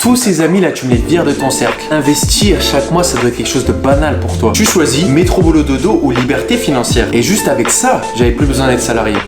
Tous ces amis là, tu me les vires de ton cercle. Investir chaque mois, ça doit être quelque chose de banal pour toi. Tu choisis métro boulot dodo ou liberté financière. Et juste avec ça, j'avais plus besoin d'être salarié.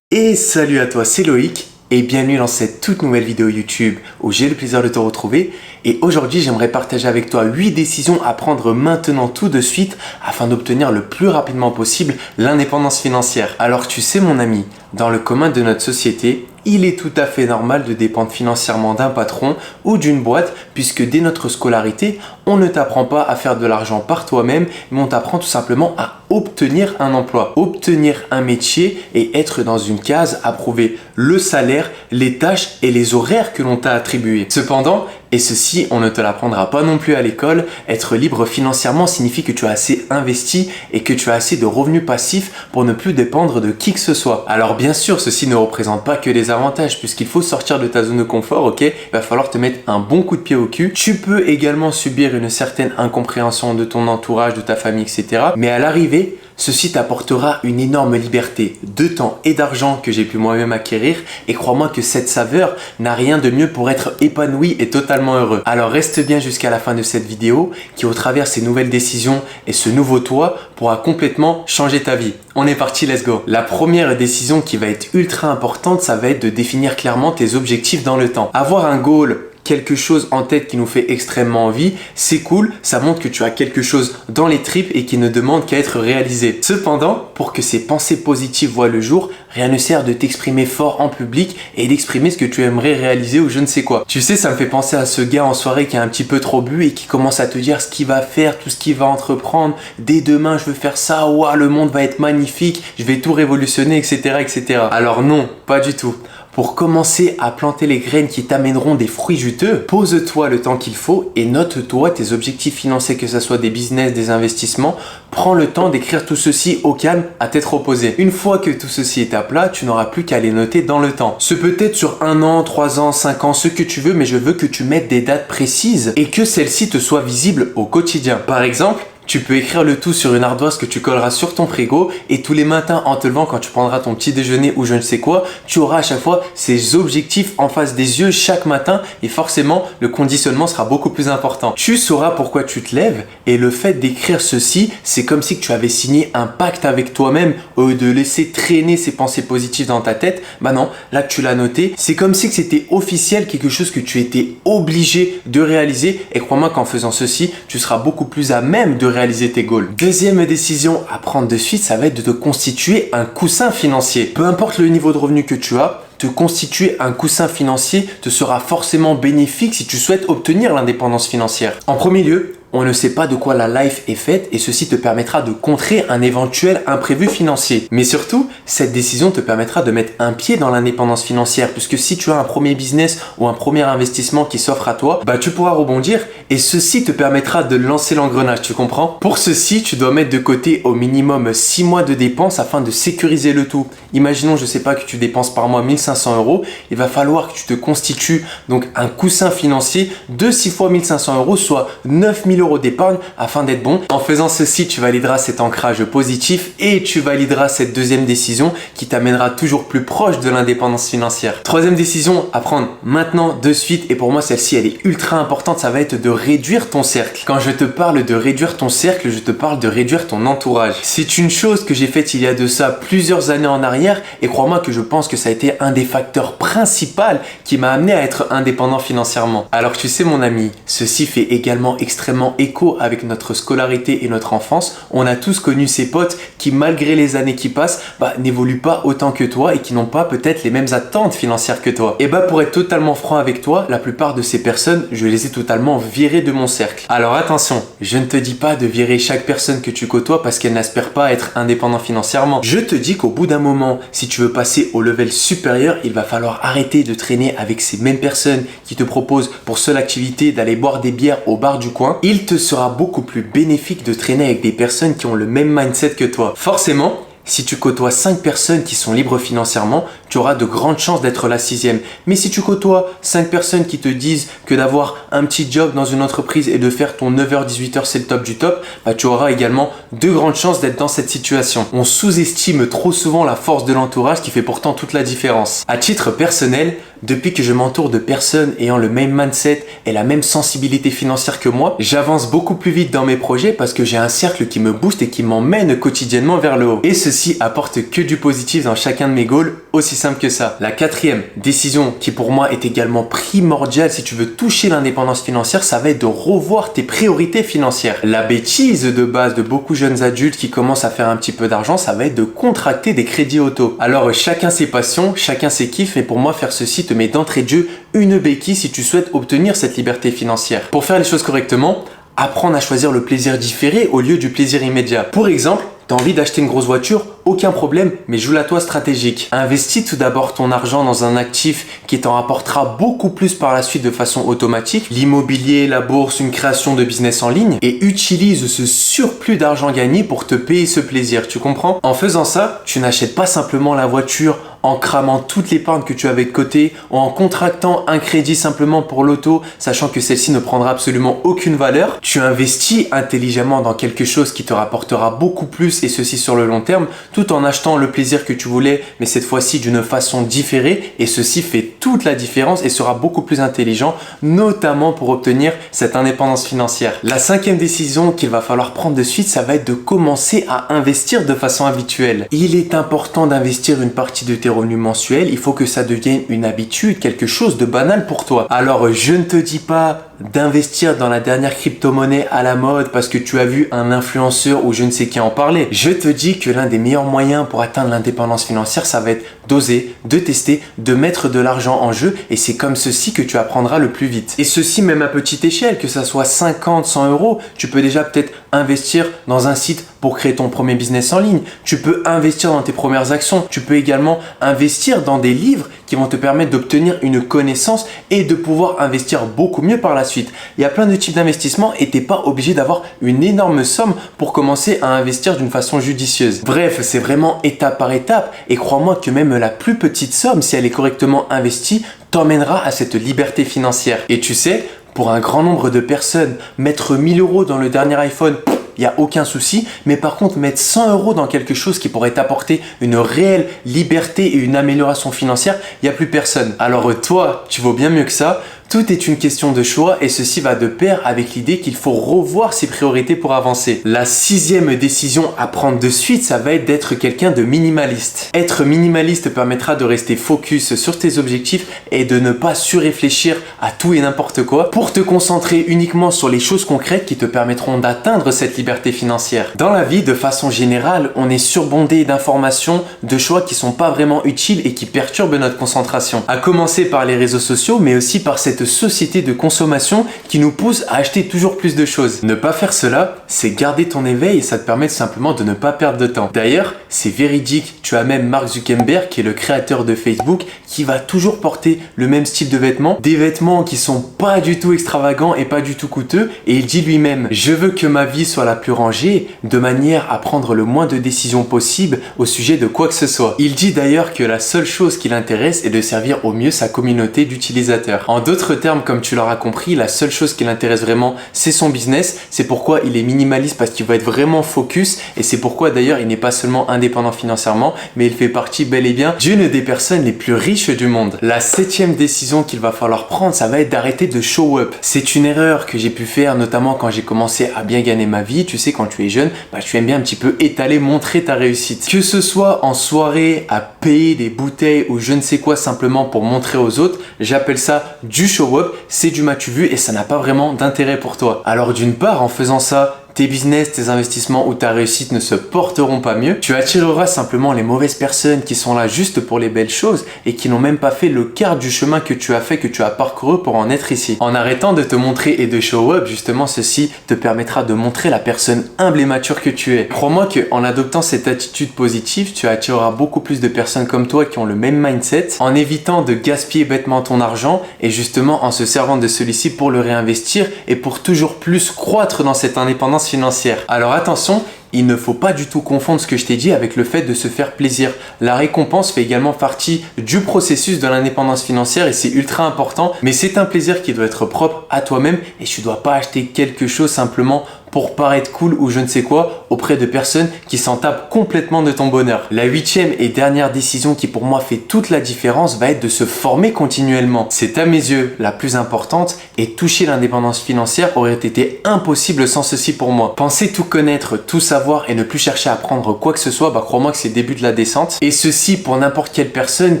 Et salut à toi, c'est Loïc. Et bienvenue dans cette toute nouvelle vidéo YouTube où j'ai le plaisir de te retrouver. Et aujourd'hui, j'aimerais partager avec toi 8 décisions à prendre maintenant tout de suite afin d'obtenir le plus rapidement possible l'indépendance financière. Alors tu sais mon ami, dans le commun de notre société, il est tout à fait normal de dépendre financièrement d'un patron ou d'une boîte puisque dès notre scolarité, on ne t'apprend pas à faire de l'argent par toi-même, mais on t'apprend tout simplement à obtenir un emploi, obtenir un métier et être dans une case, approuver le salaire, les tâches et les horaires que l'on t'a attribués. Cependant, et ceci, on ne te l'apprendra pas non plus à l'école, être libre financièrement signifie que tu as assez investi et que tu as assez de revenus passifs pour ne plus dépendre de qui que ce soit. Alors bien sûr, ceci ne représente pas que les avantages puisqu'il faut sortir de ta zone de confort, ok? Il va falloir te mettre un bon coup de pied au cul. Tu peux également subir une certaine incompréhension de ton entourage, de ta famille, etc. Mais à l'arrivée, ceci t'apportera une énorme liberté de temps et d'argent que j'ai pu moi-même acquérir et crois-moi que cette saveur n'a rien de mieux pour être épanoui et totalement heureux. Alors reste bien jusqu'à la fin de cette vidéo qui au travers ces nouvelles décisions et ce nouveau toi pourra complètement changer ta vie. On est parti, let's go. La première décision qui va être ultra importante, ça va être de définir clairement tes objectifs dans le temps. Avoir un goal, quelque chose en tête qui nous fait extrêmement envie, c'est cool, ça montre que tu as quelque chose dans les tripes et qui ne demande qu'à être réalisé. Cependant, pour que ces pensées positives voient le jour, rien ne sert de t'exprimer fort en public et d'exprimer ce que tu aimerais réaliser ou je ne sais quoi. Tu sais, ça me fait penser à ce gars en soirée qui a un petit peu trop bu et qui commence à te dire ce qu'il va faire, tout ce qu'il va entreprendre. Dès demain, je veux faire ça, ouah, le monde va être magnifique, je vais tout révolutionner, etc., etc. Alors non, pas du tout. Pour commencer à planter les graines qui t'amèneront des fruits juteux, pose-toi le temps qu'il faut et note-toi tes objectifs financiers, que ce soit des business, des investissements. Prends le temps d'écrire tout ceci au calme, à tête reposée. Une fois que tout ceci est à plat, tu n'auras plus qu'à les noter dans le temps. Ce peut être sur 1 an, 3 ans, 5 ans, ce que tu veux, mais je veux que tu mettes des dates précises et que celles-ci te soient visibles au quotidien. Par exemple, tu peux écrire le tout sur une ardoise que tu colleras sur ton frigo et tous les matins en te levant quand tu prendras ton petit déjeuner ou je ne sais quoi, tu auras à chaque fois ces objectifs en face des yeux chaque matin et forcément le conditionnement sera beaucoup plus important. Tu sauras pourquoi tu te lèves et le fait d'écrire ceci, c'est comme si tu avais signé un pacte avec toi-même au lieu de laisser traîner ces pensées positives dans ta tête. Bah non, là tu l'as noté, c'est comme si c'était officiel, quelque chose que tu étais obligé de réaliser et crois-moi qu'en faisant ceci, tu seras beaucoup plus à même de réaliser tes goals. Deuxième décision à prendre de suite, ça va être de te constituer un coussin financier. Peu importe le niveau de revenu que tu as, te constituer un coussin financier te sera forcément bénéfique si tu souhaites obtenir l'indépendance financière. En premier lieu, on ne sait pas de quoi la life est faite et ceci te permettra de contrer un éventuel imprévu financier. Mais surtout, cette décision te permettra de mettre un pied dans l'indépendance financière puisque si tu as un premier business ou un premier investissement qui s'offre à toi, bah tu pourras rebondir et ceci te permettra de lancer l'engrenage, tu comprends? Pour ceci, tu dois mettre de côté au minimum 6 mois de dépenses afin de sécuriser le tout. Imaginons, je sais pas, que tu dépenses par mois 1500 €, il va falloir que tu te constitues donc un coussin financier de 6 fois 1500 €, soit 9000 € d'épargne afin d'être bon. En faisant ceci, tu valideras cet ancrage positif et tu valideras cette deuxième décision qui t'amènera toujours plus proche de l'indépendance financière. Troisième décision à prendre maintenant de suite et pour moi celle-ci elle est ultra importante, ça va être de réduire ton cercle. Quand je te parle de réduire ton cercle, je te parle de réduire ton entourage. C'est une chose que j'ai faite il y a de ça plusieurs années en arrière et crois-moi que je pense que ça a été un des facteurs principaux qui m'a amené à être indépendant financièrement. Alors tu sais mon ami, ceci fait également extrêmement écho avec notre scolarité et notre enfance. On a tous connu ces potes qui malgré les années qui passent, n'évoluent pas autant que toi et qui n'ont pas peut-être les mêmes attentes financières que toi. Et pour être totalement franc avec toi, la plupart de ces personnes, je les ai totalement virées de mon cercle. Alors attention, je ne te dis pas de virer chaque personne que tu côtoies parce qu'elle n'aspire pas à être indépendant financièrement. Je te dis qu'au bout d'un moment, si tu veux passer au level supérieur, il va falloir arrêter de traîner avec ces mêmes personnes qui te proposent pour seule activité d'aller boire des bières au bar du coin. Il te sera beaucoup plus bénéfique de traîner avec des personnes qui ont le même mindset que toi. Forcément, si tu côtoies 5 personnes qui sont libres financièrement, tu auras de grandes chances d'être la sixième. Mais si tu côtoies 5 personnes qui te disent que d'avoir un petit job dans une entreprise et de faire ton 9h-18h c'est le top du top, tu auras également de grandes chances d'être dans cette situation. On sous-estime trop souvent la force de l'entourage qui fait pourtant toute la différence. À titre personnel, depuis que je m'entoure de personnes ayant le même mindset et la même sensibilité financière que moi, j'avance beaucoup plus vite dans mes projets parce que j'ai un cercle qui me booste et qui m'emmène quotidiennement vers le haut. Et ceci apporte que du positif dans chacun de mes goals, aussi simple que ça. La quatrième décision qui pour moi est également primordiale si tu veux toucher l'indépendance financière, ça va être de revoir tes priorités financières. La bêtise de base de beaucoup de jeunes adultes qui commencent à faire un petit peu d'argent, ça va être de contracter des crédits auto. Alors chacun ses passions, chacun ses kiffs, mais pour moi faire ceci te met d'entrée de jeu une béquille si tu souhaites obtenir cette liberté financière. Pour faire les choses correctement, apprendre à choisir le plaisir différé au lieu du plaisir immédiat. Pour exemple, tu as envie d'acheter une grosse voiture, aucun problème, mais joue la toi stratégique. Investis tout d'abord ton argent dans un actif qui t'en rapportera beaucoup plus par la suite de façon automatique, l'immobilier, la bourse, une création de business en ligne, et utilise ce surplus d'argent gagné pour te payer ce plaisir, tu comprends? En faisant ça, tu n'achètes pas simplement la voiture en cramant toute l'épargne que tu avais de côté ou en contractant un crédit simplement pour l'auto, sachant que celle-ci ne prendra absolument aucune valeur. Tu investis intelligemment dans quelque chose qui te rapportera beaucoup plus et ceci sur le long terme, tout en achetant le plaisir que tu voulais, mais cette fois-ci d'une façon différée, et ceci fait toute la différence et sera beaucoup plus intelligent, notamment pour obtenir cette indépendance financière. La cinquième décision qu'il va falloir prendre de suite, ça va être de commencer à investir de façon habituelle. Il est important d'investir une partie de tes revenus mensuels, il faut que ça devienne une habitude, quelque chose de banal pour toi. Alors je ne te dis pas d'investir dans la dernière crypto-monnaie à la mode parce que tu as vu un influenceur ou je ne sais qui en parler. Je te dis que l'un des meilleurs moyens pour atteindre l'indépendance financière, ça va être d'oser, de tester, de mettre de l'argent en jeu, et c'est comme ceci que tu apprendras le plus vite. Et ceci même à petite échelle, que ça soit 50, 100 euros, tu peux déjà peut-être investir dans un site pour créer ton premier business en ligne. Tu peux investir dans tes premières actions. Tu peux également investir dans des livres qui vont te permettre d'obtenir une connaissance et de pouvoir investir beaucoup mieux par la suite. Il y a plein de types d'investissements et tu n'es pas obligé d'avoir une énorme somme pour commencer à investir d'une façon judicieuse. Bref, c'est vraiment étape par étape, et crois-moi que même la plus petite somme, si elle est correctement investie, t'emmènera à cette liberté financière. Et tu sais, pour un grand nombre de personnes, mettre 1000 euros dans le dernier iPhone, il n'y a aucun souci, mais par contre mettre 100 euros dans quelque chose qui pourrait t'apporter une réelle liberté et une amélioration financière, il n'y a plus personne. Alors toi, tu vaux bien mieux que ça. Tout est une question de choix, et ceci va de pair avec l'idée qu'il faut revoir ses priorités pour avancer. La sixième décision à prendre de suite, ça va être d'être quelqu'un de minimaliste. Être minimaliste permettra de rester focus sur tes objectifs et de ne pas surréfléchir à tout et n'importe quoi pour te concentrer uniquement sur les choses concrètes qui te permettront d'atteindre cette liberté financière. Dans la vie, de façon générale, on est surbondé d'informations, de choix qui sont pas vraiment utiles et qui perturbent notre concentration. À commencer par les réseaux sociaux, mais aussi par cette société de consommation qui nous pousse à acheter toujours plus de choses. Ne pas faire cela, c'est garder ton éveil, et ça te permet simplement de ne pas perdre de temps. D'ailleurs, c'est véridique, tu as même Mark Zuckerberg, qui est le créateur de Facebook, qui va toujours porter le même style de vêtements, des vêtements qui sont pas du tout extravagants et pas du tout coûteux, et il dit lui-même: je veux que ma vie soit la plus rangée, de manière à prendre le moins de décisions possibles au sujet de quoi que ce soit. Il dit d'ailleurs que la seule chose qui l'intéresse est de servir au mieux sa communauté d'utilisateurs. En d'autres termes, comme tu l'auras compris, la seule chose qui l'intéresse vraiment, c'est son business. C'est pourquoi il est minimaliste, parce qu'il va être vraiment focus, et c'est pourquoi d'ailleurs il n'est pas seulement indépendant financièrement, mais il fait partie bel et bien d'une des personnes les plus riches du monde. La septième décision qu'il va falloir prendre, ça va être d'arrêter de show up. C'est une erreur que j'ai pu faire, notamment quand j'ai commencé à bien gagner ma vie. Tu sais, quand tu es jeune, tu aimes bien un petit peu étaler, montrer ta réussite. Que ce soit en soirée, à payer des bouteilles ou je ne sais quoi simplement pour montrer aux autres, j'appelle ça du show up, c'est du m'as-tu vu, et ça n'a pas vraiment d'intérêt pour toi. Alors d'une part, en faisant ça, tes business, tes investissements ou ta réussite ne se porteront pas mieux. Tu attireras simplement les mauvaises personnes qui sont là juste pour les belles choses et qui n'ont même pas fait le quart du chemin que tu as fait, que tu as parcouru pour en être ici. En arrêtant de te montrer et de show up, justement, ceci te permettra de montrer la personne humble et mature que tu es. Crois-moi qu'en adoptant cette attitude positive, tu attireras beaucoup plus de personnes comme toi qui ont le même mindset, en évitant de gaspiller bêtement ton argent et justement en se servant de celui-ci pour le réinvestir et pour toujours plus croître dans cette indépendance financière. Alors attention, il ne faut pas du tout confondre ce que je t'ai dit avec le fait de se faire plaisir. La récompense fait également partie du processus de l'indépendance financière et c'est ultra important, mais c'est un plaisir qui doit être propre à toi-même et tu ne dois pas acheter quelque chose simplement pour paraître cool ou je ne sais quoi auprès de personnes qui s'en tapent complètement de ton bonheur. La 8e et dernière décision qui pour moi fait toute la différence va être de se former continuellement. C'est à mes yeux la plus importante et toucher l'indépendance financière aurait été impossible sans ceci pour moi. Penser tout connaître, tout savoir et ne plus chercher à apprendre quoi que ce soit, crois-moi que c'est le début de la descente. Et ceci pour n'importe quelle personne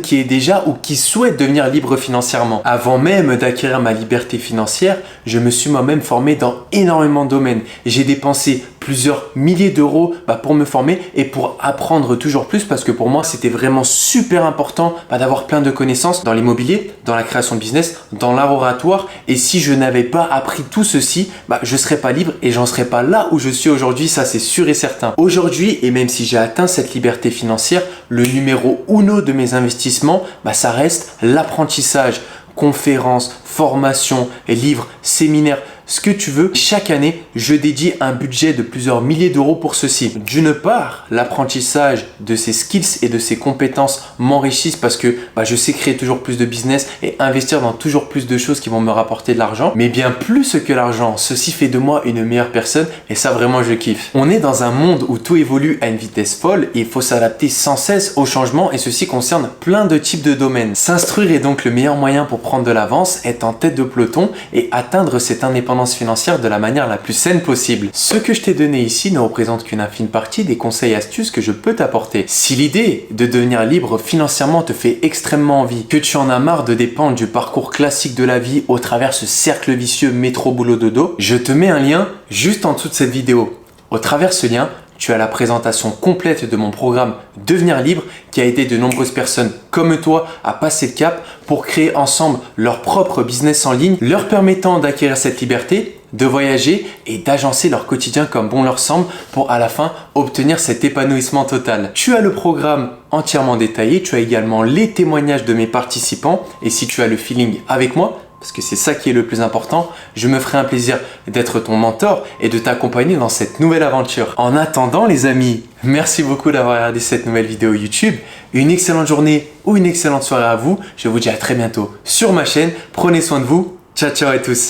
qui est déjà ou qui souhaite devenir libre financièrement. Avant même d'acquérir ma liberté financière, je me suis moi-même formé dans énormément de domaines. J'ai dépensé plusieurs milliers d'euros pour me former et pour apprendre toujours plus parce que pour moi c'était vraiment super important d'avoir plein de connaissances dans l'immobilier, dans la création de business, dans l'art oratoire et si je n'avais pas appris tout ceci, je ne serais pas libre et j'en serais pas là où je suis aujourd'hui, ça c'est sûr et certain. Aujourd'hui et même si j'ai atteint cette liberté financière, le numéro uno de mes investissements, ça reste l'apprentissage, conférences, formations, livres, séminaires, ce que tu veux. Chaque année, je dédie un budget de plusieurs milliers d'euros pour ceci. D'une part, l'apprentissage de ces skills et de ces compétences m'enrichissent parce que je sais créer toujours plus de business et investir dans toujours plus de choses qui vont me rapporter de l'argent. Mais bien plus que l'argent, ceci fait de moi une meilleure personne et ça vraiment je kiffe. On est dans un monde où tout évolue à une vitesse folle et il faut s'adapter sans cesse aux changements et ceci concerne plein de types de domaines. S'instruire est donc le meilleur moyen pour prendre de l'avance, être en tête de peloton et atteindre cette indépendance financière de la manière la plus saine possible. Ce que je t'ai donné ici ne représente qu'une infime partie des conseils et astuces que je peux t'apporter. Si l'idée de devenir libre financièrement te fait extrêmement envie, que tu en as marre de dépendre du parcours classique de la vie au travers ce cercle vicieux métro boulot dodo, je te mets un lien juste en dessous de cette vidéo. Au travers de ce lien, tu as la présentation complète de mon programme Devenir libre qui a aidé de nombreuses personnes comme toi à passer le cap pour créer ensemble leur propre business en ligne, leur permettant d'acquérir cette liberté, de voyager et d'agencer leur quotidien comme bon leur semble pour à la fin obtenir cet épanouissement total. Tu as le programme entièrement détaillé, tu as également les témoignages de mes participants et si tu as le feeling avec moi, parce que c'est ça qui est le plus important, je me ferai un plaisir d'être ton mentor et de t'accompagner dans cette nouvelle aventure. En attendant les amis, merci beaucoup d'avoir regardé cette nouvelle vidéo YouTube. Une excellente journée ou une excellente soirée à vous. Je vous dis à très bientôt sur ma chaîne. Prenez soin de vous. Ciao ciao à tous.